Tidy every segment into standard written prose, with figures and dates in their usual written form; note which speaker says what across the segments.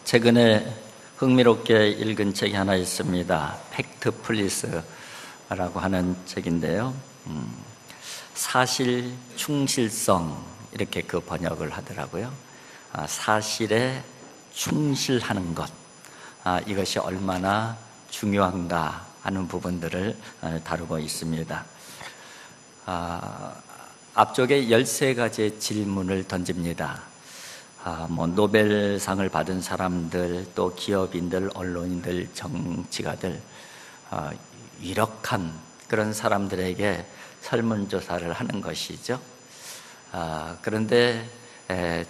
Speaker 1: 최근에 흥미롭게 읽은 책이 하나 있습니다. 팩트 플리스라고 하는 책인데요. 사실 충실성 이렇게 그 번역을 하더라고요. 사실에 충실하는 것, 이것이 얼마나 중요한가 하는 부분들을 다루고 있습니다. 앞쪽에 13가지의 질문을 던집니다. 노벨상을 받은 사람들, 또 기업인들, 언론인들, 정치가들, 유력한 그런 사람들에게 설문조사를 하는 것이죠. 그런데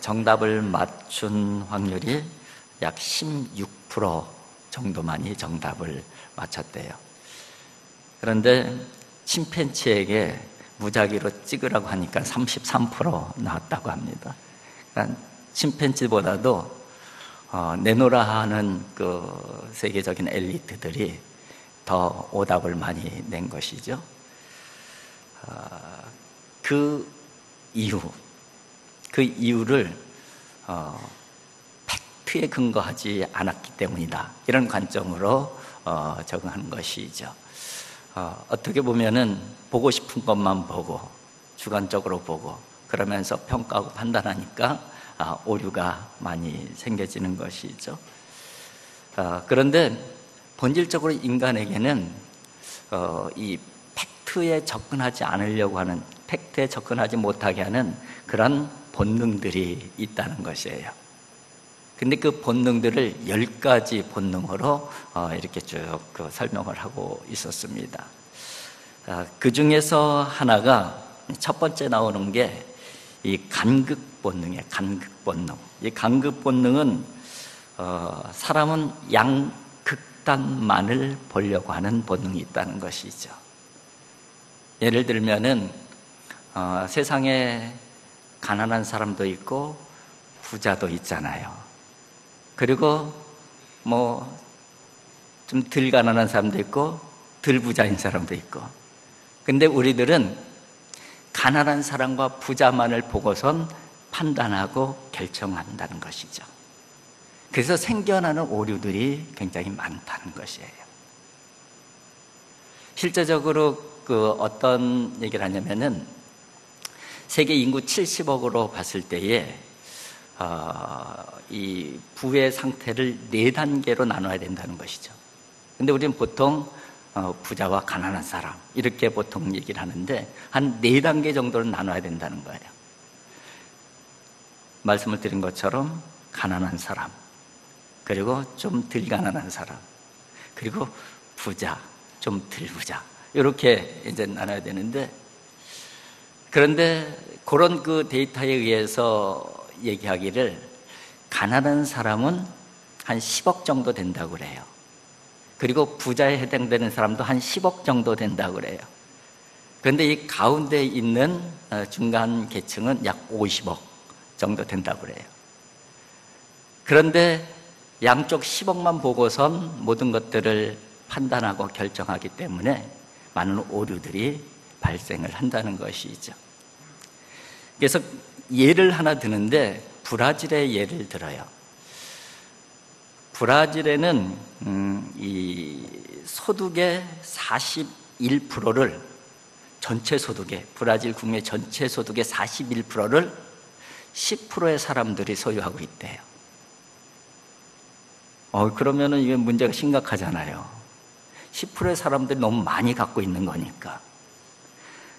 Speaker 1: 정답을 맞춘 확률이 약 16% 정도만이 정답을 맞췄대요. 그런데 침팬지에게 무작위로 찍으라고 하니까 33% 나왔다고 합니다. 그러니까 침팬지보다도 내노라 하는 그 세계적인 엘리트들이 더 오답을 많이 낸 것이죠. 그 이유를 팩트에 근거하지 않았기 때문이다, 이런 관점으로 적응하는 것이죠. 어떻게 보면은 보고 싶은 것만 보고 주관적으로 보고 그러면서 평가하고 판단하니까 오류가 많이 생겨지는 것이죠. 그런데 본질적으로 인간에게는 이 팩트에 접근하지 않으려고 하는, 팩트에 접근하지 못하게 하는 그런 본능들이 있다는 것이에요. 근데 그 본능들을 10가지 본능으로 이렇게 쭉 설명을 하고 있었습니다. 그 중에서 하나가, 첫 번째 나오는 게 이 간극 본능이에요. 간극 본능. 이 간극 본능은 사람은 양극단만을 보려고 하는 본능이 있다는 것이죠. 예를 들면은 세상에 가난한 사람도 있고 부자도 있잖아요. 그리고 뭐 좀 덜 가난한 사람도 있고 덜 부자인 사람도 있고. 근데 우리들은 가난한 사람과 부자만을 보고선 판단하고 결정한다는 것이죠. 그래서 생겨나는 오류들이 굉장히 많다는 것이에요. 실제적으로 어떤 얘기를 하냐면은 세계 인구 70억으로 봤을 때에 이 부의 상태를 4단계로 나눠야 된다는 것이죠. 근데 우리는 보통 부자와 가난한 사람 이렇게 보통 얘기를 하는데 한 4단계 정도는 나눠야 된다는 거예요. 말씀을 드린 것처럼 가난한 사람, 그리고 좀 덜 가난한 사람, 그리고 부자, 좀 덜 부자, 이렇게 이제 나눠야 되는데, 그런데 그런 그 데이터에 의해서 얘기하기를 가난한 사람은 한 10억 정도 된다고 그래요. 그리고 부자에 해당되는 사람도 한 10억 정도 된다고 그래요. 그런데 이 가운데 있는 중간 계층은 약 50억 정도 된다고 그래요. 그런데 양쪽 10억만 보고선 모든 것들을 판단하고 결정하기 때문에 많은 오류들이 발생을 한다는 것이죠. 그래서 예를 하나 드는데 브라질의 예를 들어요. 브라질에는 이 소득의 41%를, 전체 소득의, 브라질 국민 전체 소득의 41%를 10%의 사람들이 소유하고 있대요. 그러면은 이게 문제가 심각하잖아요. 10%의 사람들이 너무 많이 갖고 있는 거니까.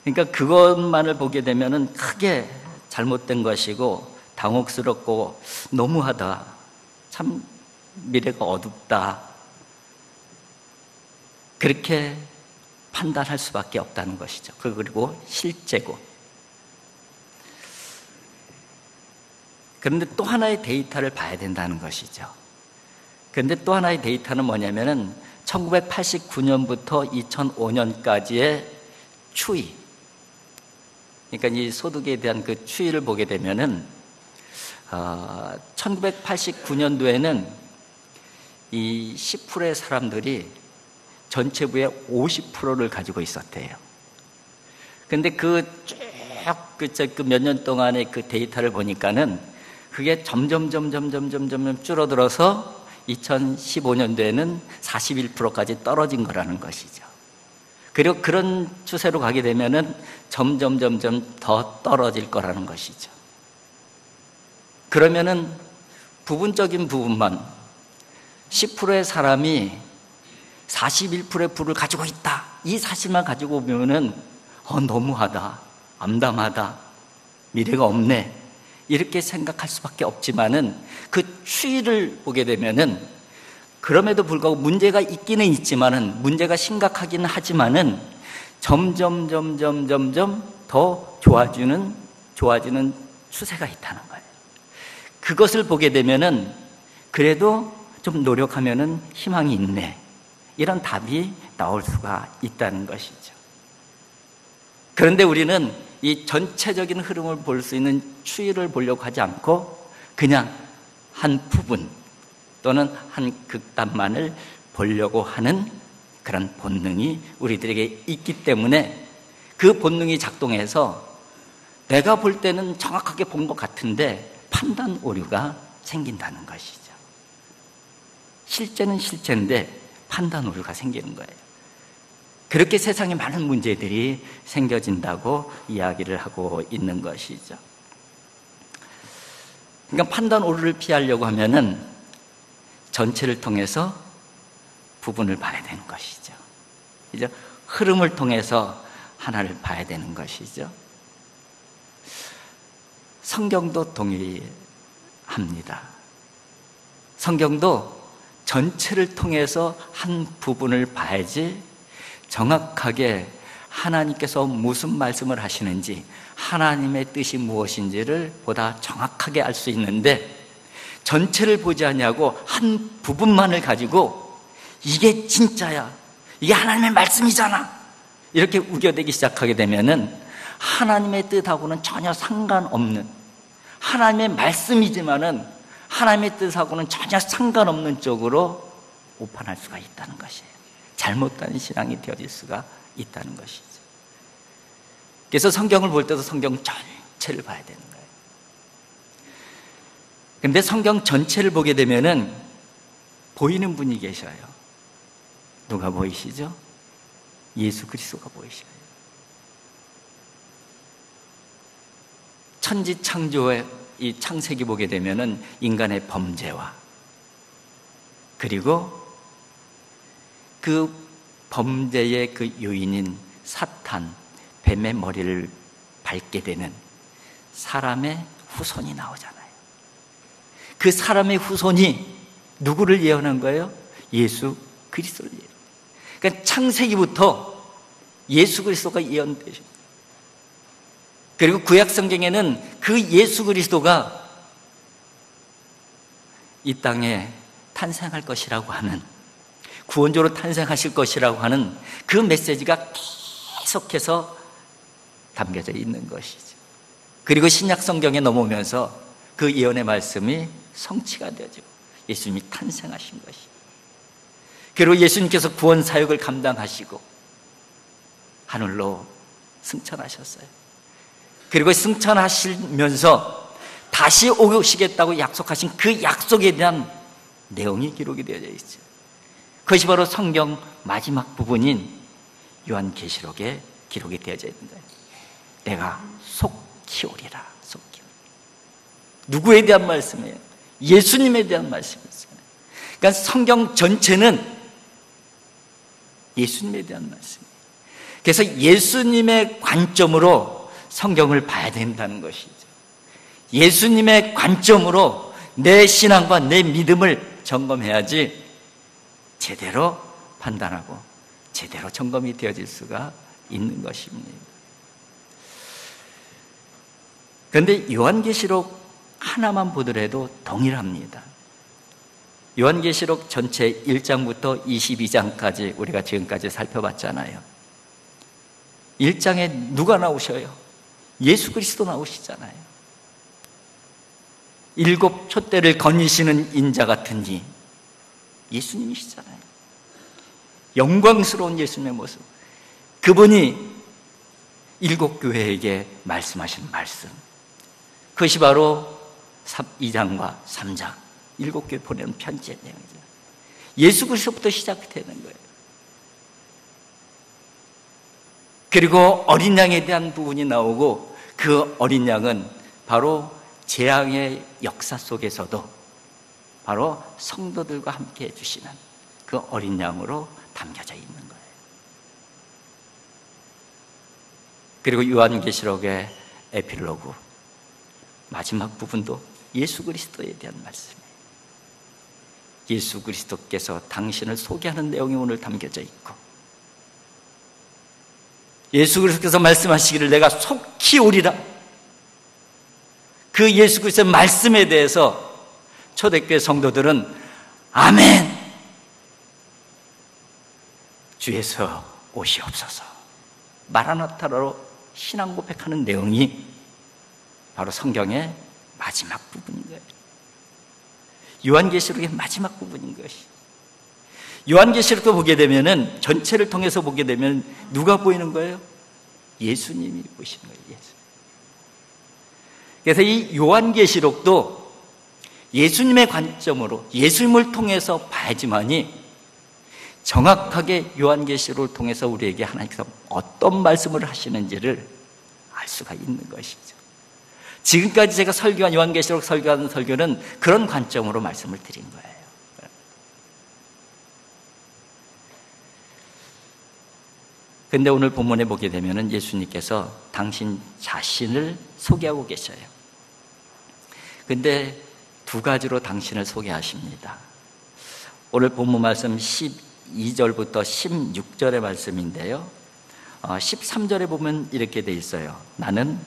Speaker 1: 그러니까 그것만을 보게 되면은 크게 잘못된 것이고 당혹스럽고 너무하다, 참 미래가 어둡다, 그렇게 판단할 수밖에 없다는 것이죠. 그리고 실제고. 그런데 또 하나의 데이터를 봐야 된다는 것이죠. 그런데 또 하나의 데이터는 뭐냐면은 1989년부터 2005년까지의 추이, 그러니까 이 소득에 대한 그 추이를 보게 되면은 1989년도에는 이 10%의 사람들이 전체 부의 50%를 가지고 있었대요. 근데 그 몇 년 동안의 그 데이터를 보니까는 그 그게 점점 줄어들어서 2015년도에는 41%까지 떨어진 거라는 것이죠. 그리고 그런 추세로 가게 되면은 점점 더 떨어질 거라는 것이죠. 그러면은 부분적인 부분만 10%의 사람이 41%의 부를 가지고 있다, 이 사실만 가지고 보면은 너무하다, 암담하다, 미래가 없네, 이렇게 생각할 수밖에 없지만은 그 추이를 보게 되면은 그럼에도 불구하고 문제가 있기는 있지만은, 문제가 심각하기는 하지만은 점점 더 좋아지는 추세가 있다는 거예요. 그것을 보게 되면은 그래도 좀 노력하면은 희망이 있네, 이런 답이 나올 수가 있다는 것이죠. 그런데 우리는 이 전체적인 흐름을 볼 수 있는 추이를 보려고 하지 않고 그냥 한 부분 또는 한 극단만을 보려고 하는 그런 본능이 우리들에게 있기 때문에 그 본능이 작동해서 내가 볼 때는 정확하게 본 것 같은데 판단 오류가 생긴다는 것이죠. 실제는 실제인데 판단 오류가 생기는 거예요. 그렇게 세상에 많은 문제들이 생겨진다고 이야기를 하고 있는 것이죠. 그러니까 판단 오류를 피하려고 하면은 전체를 통해서 부분을 봐야 되는 것이죠. 이제 흐름을 통해서 하나를 봐야 되는 것이죠. 성경도 동일합니다. 성경도 전체를 통해서 한 부분을 봐야지 정확하게 하나님께서 무슨 말씀을 하시는지, 하나님의 뜻이 무엇인지를 보다 정확하게 알 수 있는데, 전체를 보지 않냐고 한 부분만을 가지고 이게 진짜야, 이게 하나님의 말씀이잖아, 이렇게 우겨대기 시작하게 되면은 하나님의 뜻하고는 전혀 상관없는, 하나님의 말씀이지만은 하나님의 뜻하고는 전혀 상관없는 쪽으로 오판할 수가 있다는 것이에요. 잘못된 신앙이 되어질 수가 있다는 것이죠. 그래서 성경을 볼 때도 성경 전체를 봐야 되는 거예요. 그런데 성경 전체를 보게 되면은 보이는 분이 계셔요. 누가 보이시죠? 예수 그리스도가 보이셔요. 천지 창조의 이 창세기 보게 되면은 인간의 범죄와 그리고 그 범죄의 그 요인인 사탄, 뱀의 머리를 밟게 되는 사람의 후손이 나오잖아요. 그 사람의 후손이 누구를 예언한 거예요? 예수 그리스도를 예언한 거예요. 그러니까 창세기부터 예수 그리스도가 예언되죠. 그리고 구약 성경에는 그 예수 그리스도가 이 땅에 탄생할 것이라고 하는, 구원자로 탄생하실 것이라고 하는 그 메시지가 계속해서 담겨져 있는 것이죠. 그리고 신약 성경에 넘어오면서 그 예언의 말씀이 성취가 되죠. 예수님이 탄생하신 것이. 그리고 예수님께서 구원 사역을 감당하시고 하늘로 승천하셨어요. 그리고 승천하시면서 다시 오시겠다고 약속하신 그 약속에 대한 내용이 기록이 되어져 있죠. 그것이 바로 성경 마지막 부분인 요한계시록에 기록이 되어져 있는 거예요. 내가 속히 오리라. 속히 오리라. 누구에 대한 말씀이에요? 예수님에 대한 말씀이었어요. 그러니까 성경 전체는 예수님에 대한 말씀이에요. 그래서 예수님의 관점으로 성경을 봐야 된다는 것이죠. 예수님의 관점으로 내 신앙과 내 믿음을 점검해야지 제대로 판단하고 제대로 점검이 되어질 수가 있는 것입니다. 그런데 요한계시록 하나만 보더라도 동일합니다. 요한계시록 전체 1장부터 22장까지 우리가 지금까지 살펴봤잖아요. 1장에 누가 나오셔요? 예수 그리스도 나오시잖아요. 7 촛대를 거니시는 인자 같은 이 예수님이시잖아요. 영광스러운 예수님의 모습, 그분이 7 교회에게 말씀하신 말씀, 그것이 바로 2장과 3장 7교회 보내는 편지의 내용이죠. 예수 그리스도부터 시작되는 거예요. 그리고 어린 양에 대한 부분이 나오고, 그 어린 양은 바로 재앙의 역사 속에서도 바로 성도들과 함께 해주시는 그 어린 양으로 담겨져 있는 거예요. 그리고 요한계시록의 에필로그 마지막 부분도 예수 그리스도에 대한 말씀이에요. 예수 그리스도께서 당신을 소개하는 내용이 오늘 담겨져 있고, 예수 그리스도께서 말씀하시기를 내가 속히 오리라. 그 예수 그리스도의 말씀에 대해서 초대교회 성도들은 아멘, 주에서 오시옵소서, 마라나타로 신앙 고백하는 내용이 바로 성경의 마지막 부분인 거예요. 요한계시록의 마지막 부분인 것이. 요한계시록도 보게 되면은, 전체를 통해서 보게 되면 누가 보이는 거예요? 예수님이 보시는 거예요. 예수. 그래서 이 요한계시록도 예수님의 관점으로, 예수님을 통해서 봐야지만이 정확하게 요한계시록을 통해서 우리에게 하나님께서 어떤 말씀을 하시는지를 알 수가 있는 것이죠. 지금까지 제가 설교한 요한계시록 설교하는 설교는 그런 관점으로 말씀을 드린 거예요. 근데 오늘 본문에 보게 되면은 예수님께서 당신 자신을 소개하고 계셔요. 근데 두 가지로 당신을 소개하십니다. 오늘 본문 말씀 12절부터 16절의 말씀인데요. 13절에 보면 이렇게 돼 있어요. 나는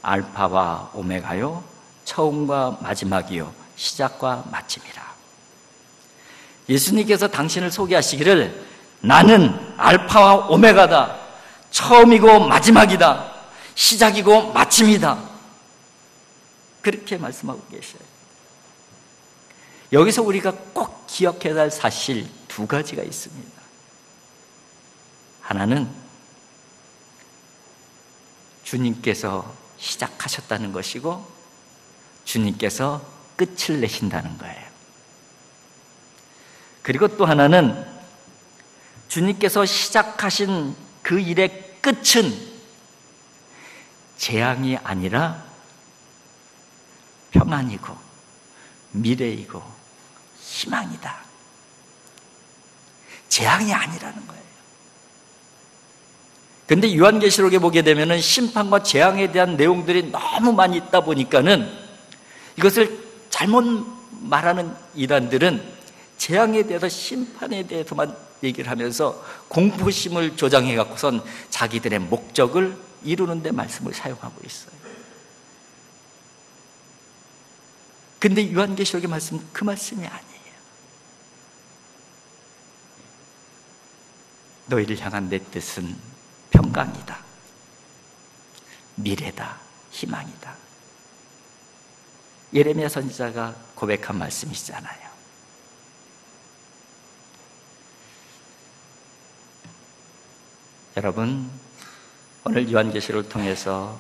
Speaker 1: 알파와 오메가요, 처음과 마지막이요, 시작과 마침이라. 예수님께서 당신을 소개하시기를 나는 알파와 오메가다, 처음이고 마지막이다, 시작이고 마침이다, 그렇게 말씀하고 계셔요. 여기서 우리가 꼭 기억해야 할 사실 두 가지가 있습니다. 하나는 주님께서 시작하셨다는 것이고, 주님께서 끝을 내신다는 거예요. 그리고 또 하나는 주님께서 시작하신 그 일의 끝은 재앙이 아니라 평안이고 미래이고 희망이다. 재앙이 아니라는 거예요. 근데 요한계시록에 보게 되면은 심판과 재앙에 대한 내용들이 너무 많이 있다 보니까는 이것을 잘못 말하는 이단들은 재앙에 대해서, 심판에 대해서만 얘기를 하면서 공포심을 조장해 갖고선 자기들의 목적을 이루는 데 말씀을 사용하고 있어요. 근데 요한계시록의 말씀은 그 말씀이 아니에요. 너희를 향한 내 뜻은 평강이다, 미래다, 희망이다. 예레미야 선지자가 고백한 말씀이시잖아요. 여러분, 오늘 요한계시록을 통해서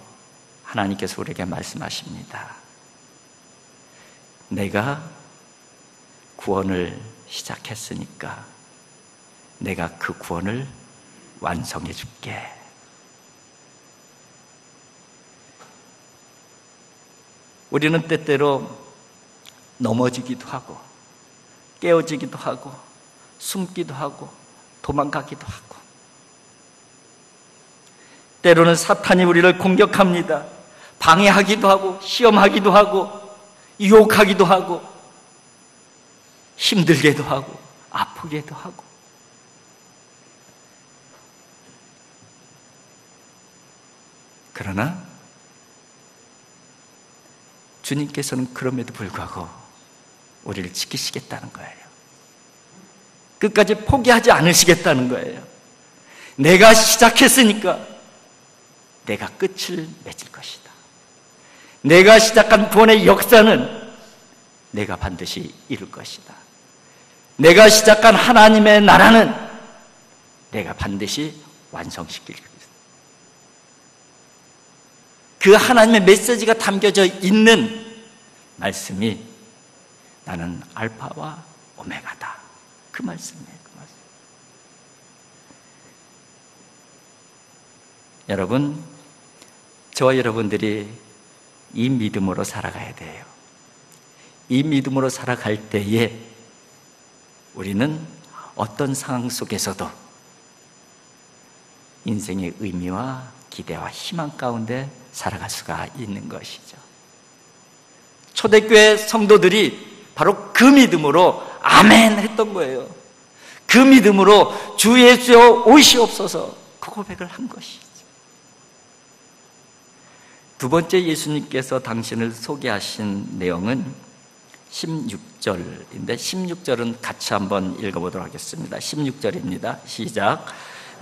Speaker 1: 하나님께서 우리에게 말씀하십니다. 내가 구원을 시작했으니까 내가 그 구원을 완성해 줄게. 우리는 때때로 넘어지기도 하고 깨어지기도 하고 숨기도 하고 도망가기도 하고, 때로는 사탄이 우리를 공격합니다. 방해하기도 하고 시험하기도 하고 유혹하기도 하고 힘들게도 하고 아프게도 하고. 그러나 주님께서는 그럼에도 불구하고 우리를 지키시겠다는 거예요. 끝까지 포기하지 않으시겠다는 거예요. 내가 시작했으니까 내가 끝을 맺을 것이다. 내가 시작한 구원의 역사는 내가 반드시 이룰 것이다. 내가 시작한 하나님의 나라는 내가 반드시 완성시킬 것이다. 그 하나님의 메시지가 담겨져 있는 말씀이 나는 알파와 오메가다. 그 말씀이에요. 그 말씀. 여러분, 저와 여러분들이 이 믿음으로 살아가야 돼요. 이 믿음으로 살아갈 때에 우리는 어떤 상황 속에서도 인생의 의미와 기대와 희망 가운데 살아갈 수가 있는 것이죠. 초대교회 성도들이 바로 그 믿음으로 아멘 했던 거예요. 그 믿음으로 주 예수여 오시옵소서 그 고백을 한 것이죠. 두 번째 예수님께서 당신을 소개하신 내용은 16절인데 16절은 같이 한번 읽어보도록 하겠습니다. 16절입니다. 시작.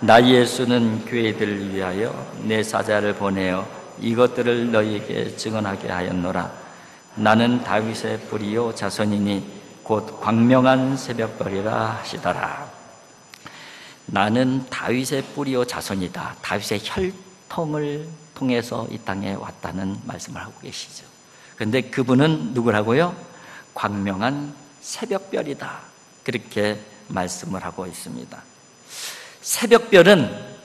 Speaker 1: 나 예수는 교회들을 위하여 내 사자를 보내어 이것들을 너희에게 증언하게 하였노라. 나는 다윗의 뿌리요 자손이니 곧 광명한 새벽별이라 하시더라. 나는 다윗의 뿌리요 자손이다. 다윗의 혈통을 통해서 이 땅에 왔다는 말씀을 하고 계시죠. 그런데 그분은 누구라고요? 광명한 새벽별이다. 그렇게 말씀을 하고 있습니다. 새벽별은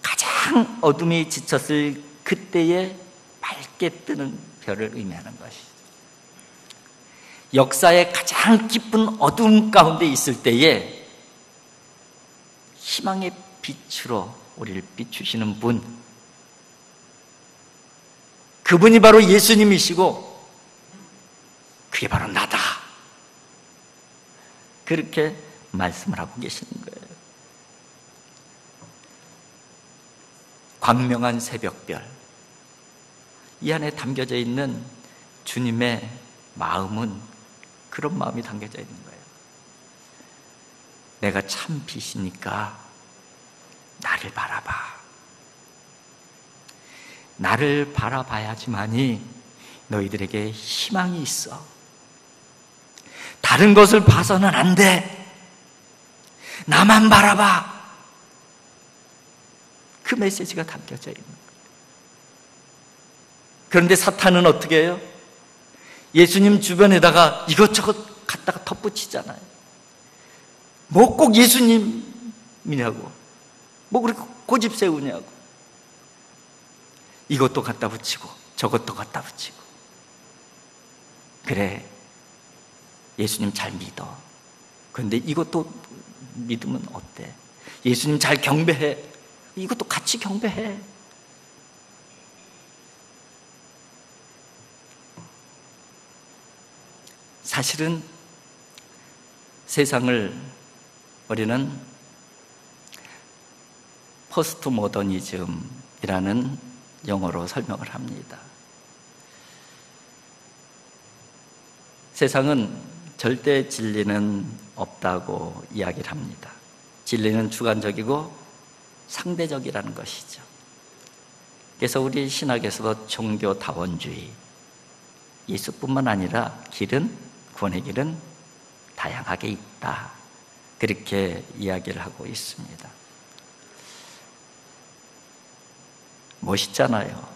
Speaker 1: 가장 어둠이 지쳤을 그때에 밝게 뜨는 별을 의미하는 것이죠. 역사의 가장 깊은 어둠 가운데 있을 때에 희망의 빛으로 우리를 비추시는 분, 그분이 바로 예수님이시고 그게 바로 나다. 그렇게 말씀을 하고 계시는 거예요. 광명한 새벽별, 이 안에 담겨져 있는 주님의 마음은 그런 마음이 담겨져 있는 거예요. 내가 참 빛이니까 나를 바라봐. 나를 바라봐야지만이 너희들에게 희망이 있어. 다른 것을 봐서는 안 돼. 나만 바라봐. 그 메시지가 담겨져 있는 거예요. 그런데 사탄은 어떻게 해요? 예수님 주변에다가 이것저것 갖다가 덧붙이잖아요. 뭐 꼭 예수님이냐고, 뭐 그렇게 고집 세우냐고. 이것도 갖다 붙이고 저것도 갖다 붙이고. 그래, 예수님 잘 믿어. 그런데 이것도 믿으면 어때? 예수님 잘 경배해. 이것도 같이 경배해. 사실은 세상을 우리는 포스트 모더니즘이라는 용어로 설명을 합니다. 세상은 절대 진리는 없다고 이야기를 합니다. 진리는 주관적이고 상대적이라는 것이죠. 그래서 우리 신학에서도 종교다원주의, 예수뿐만 아니라 길은, 구원의 길은 다양하게 있다, 그렇게 이야기를 하고 있습니다. 멋있잖아요.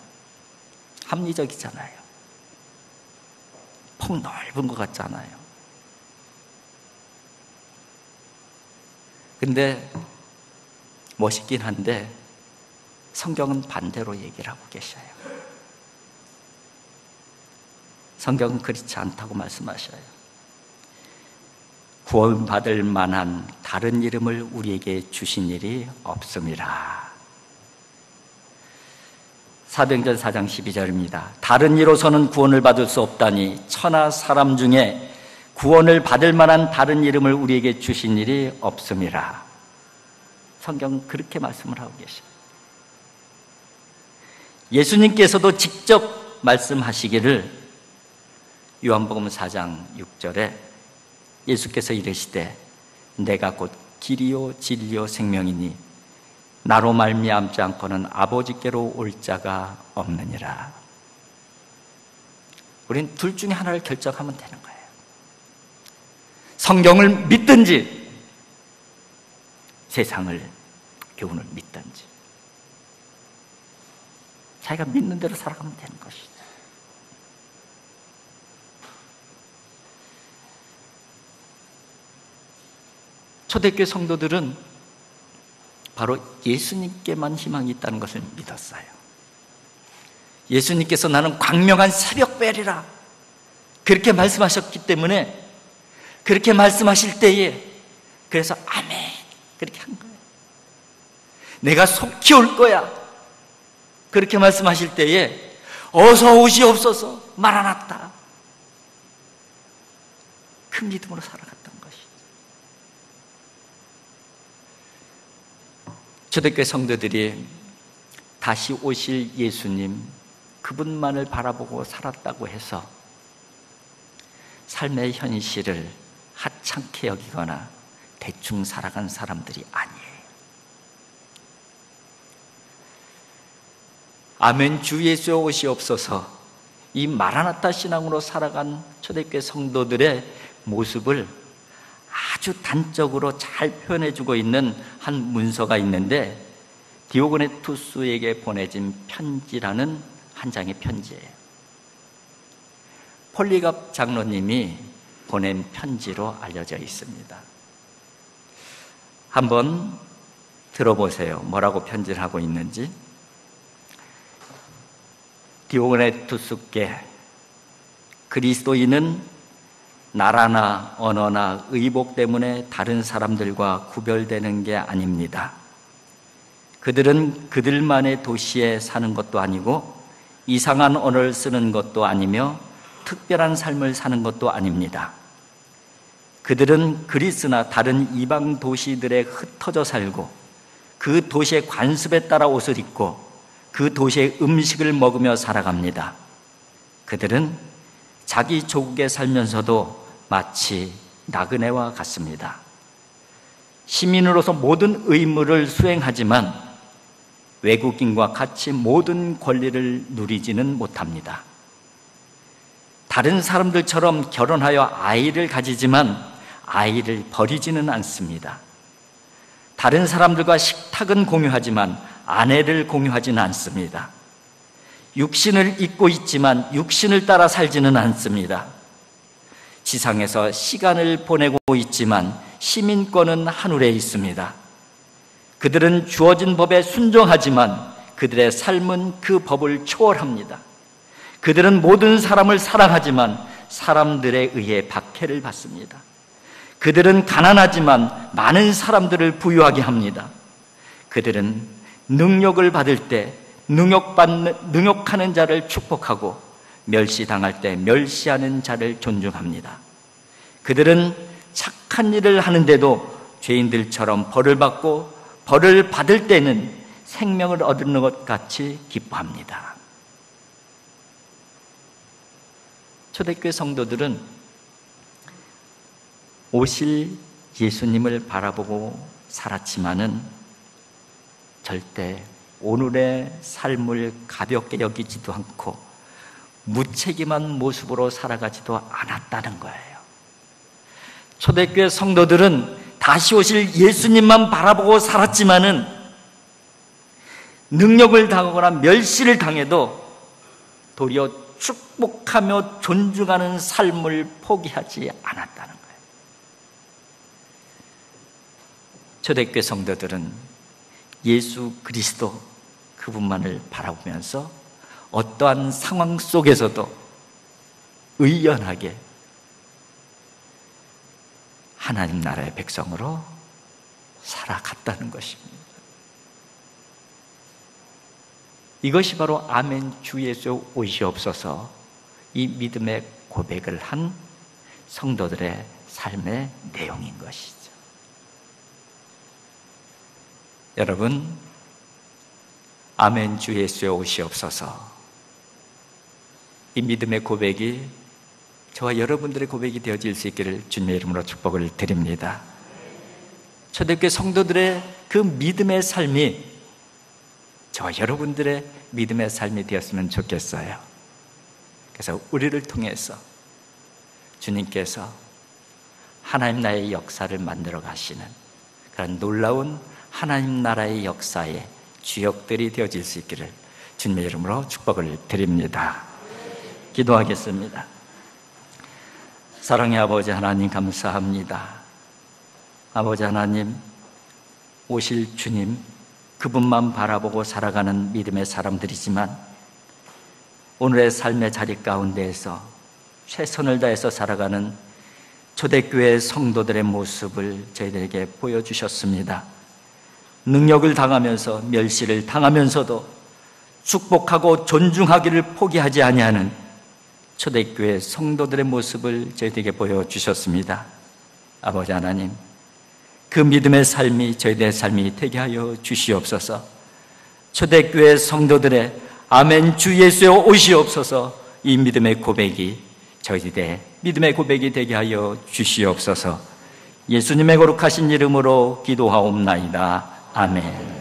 Speaker 1: 합리적이잖아요. 폭넓은 것 같잖아요. 근데 멋있긴 한데 성경은 반대로 얘기를 하고 계셔요. 성경은 그렇지 않다고 말씀하셔요. 구원받을 만한 다른 이름을 우리에게 주신 일이 없음이라. 사도행전 4장 12절입니다. 다른 이로서는 구원을 받을 수 없다니 천하 사람 중에 구원을 받을 만한 다른 이름을 우리에게 주신 일이 없음이라. 성경은 그렇게 말씀을 하고 계셔요. 예수님께서도 직접 말씀하시기를 요한복음 4장 6절에 예수께서 이르시되 내가 곧 길이요 진리요 생명이니 나로 말미암지 않고는 아버지께로 올 자가 없느니라. 우리는 둘 중에 하나를 결정하면 되는 거예요. 성경을 믿든지 세상을, 교훈을 믿든지 자기가 믿는 대로 살아가면 되는 것이죠. 초대교회 성도들은 바로 예수님께만 희망이 있다는 것을 믿었어요. 예수님께서 나는 광명한 새벽별이라 그렇게 말씀하셨기 때문에, 그렇게 말씀하실 때에 그래서 아멘 그렇게 한 거예요. 내가 속히 올 거야 그렇게 말씀하실 때에 어서 오시옵소서 마라나타, 큰 믿음으로 살아갔던 것이죠. 초대교회 성도들이 다시 오실 예수님, 그분만을 바라보고 살았다고 해서 삶의 현실을 하찮게 여기거나 대충 살아간 사람들이 아니에요. 아멘 주 예수여 오시옵소서, 이 마라나타 신앙으로 살아간 초대교회 성도들의 모습을 아주 단적으로 잘 표현해주고 있는 한 문서가 있는데, 디오그네투스에게 보내진 편지라는 한 장의 편지예요. 폴리갑 장로님이 보낸 편지로 알려져 있습니다. 한번 들어보세요. 뭐라고 편지를 하고 있는지. 디오그네투스께, 그리스도인은 나라나 언어나 의복 때문에 다른 사람들과 구별되는 게 아닙니다. 그들은 그들만의 도시에 사는 것도 아니고 이상한 언어를 쓰는 것도 아니며 특별한 삶을 사는 것도 아닙니다. 그들은 그리스나 다른 이방 도시들에 흩어져 살고 그 도시의 관습에 따라 옷을 입고 그 도시의 음식을 먹으며 살아갑니다. 그들은 자기 조국에 살면서도 마치 나그네와 같습니다. 시민으로서 모든 의무를 수행하지만 외국인과 같이 모든 권리를 누리지는 못합니다. 다른 사람들처럼 결혼하여 아이를 가지지만 아이를 버리지는 않습니다. 다른 사람들과 식탁은 공유하지만 아내를 공유하지는 않습니다. 육신을 입고 있지만 육신을 따라 살지는 않습니다. 지상에서 시간을 보내고 있지만 시민권은 하늘에 있습니다. 그들은 주어진 법에 순종하지만 그들의 삶은 그 법을 초월합니다. 그들은 모든 사람을 사랑하지만 사람들에 의해 박해를 받습니다. 그들은 가난하지만 많은 사람들을 부유하게 합니다. 그들은 능력을 받을 때 능욕하는 자를 축복하고 멸시당할 때 멸시하는 자를 존중합니다. 그들은 착한 일을 하는데도 죄인들처럼 벌을 받고 벌을 받을 때는 생명을 얻는 것 같이 기뻐합니다. 초대교회 성도들은 오실 예수님을 바라보고 살았지만은 절대 오늘의 삶을 가볍게 여기지도 않고 무책임한 모습으로 살아가지도 않았다는 거예요. 초대교회 성도들은 다시 오실 예수님만 바라보고 살았지만은 능력을 당하거나 멸시를 당해도 도리어 축복하며 존중하는 삶을 포기하지 않았다는 거예요. 초대교회 성도들은 예수 그리스도 그분만을 바라보면서 어떠한 상황 속에서도 의연하게 하나님 나라의 백성으로 살아갔다는 것입니다. 이것이 바로 아멘 주 예수 오시옵소서, 이 믿음의 고백을 한 성도들의 삶의 내용인 것이죠. 여러분, 아멘 주 예수 오시옵소서, 이 믿음의 고백이 저와 여러분들의 고백이 되어질 수 있기를 주님의 이름으로 축복을 드립니다. 초대교회 성도들의 그 믿음의 삶이 저와 여러분들의 믿음의 삶이 되었으면 좋겠어요. 그래서 우리를 통해서 주님께서 하나님 나라의 역사를 만들어 가시는 그런 놀라운 하나님 나라의 역사의 주역들이 되어질 수 있기를 주님의 이름으로 축복을 드립니다. 기도하겠습니다. 사랑의 아버지 하나님, 감사합니다. 아버지 하나님, 오실 주님, 그분만 바라보고 살아가는 믿음의 사람들이지만 오늘의 삶의 자리 가운데에서 최선을 다해서 살아가는 초대교회 성도들의 모습을 저희들에게 보여주셨습니다. 능력을 당하면서 멸시를 당하면서도 축복하고 존중하기를 포기하지 아니하는 초대교회 성도들의 모습을 저희들에게 보여주셨습니다. 아버지 하나님, 그 믿음의 삶이 저희들의 삶이 되게 하여 주시옵소서. 초대교회 성도들의 아멘 주 예수여 오시옵소서, 이 믿음의 고백이 저희들의 믿음의 고백이 되게 하여 주시옵소서. 예수님의 거룩하신 이름으로 기도하옵나이다. 아멘.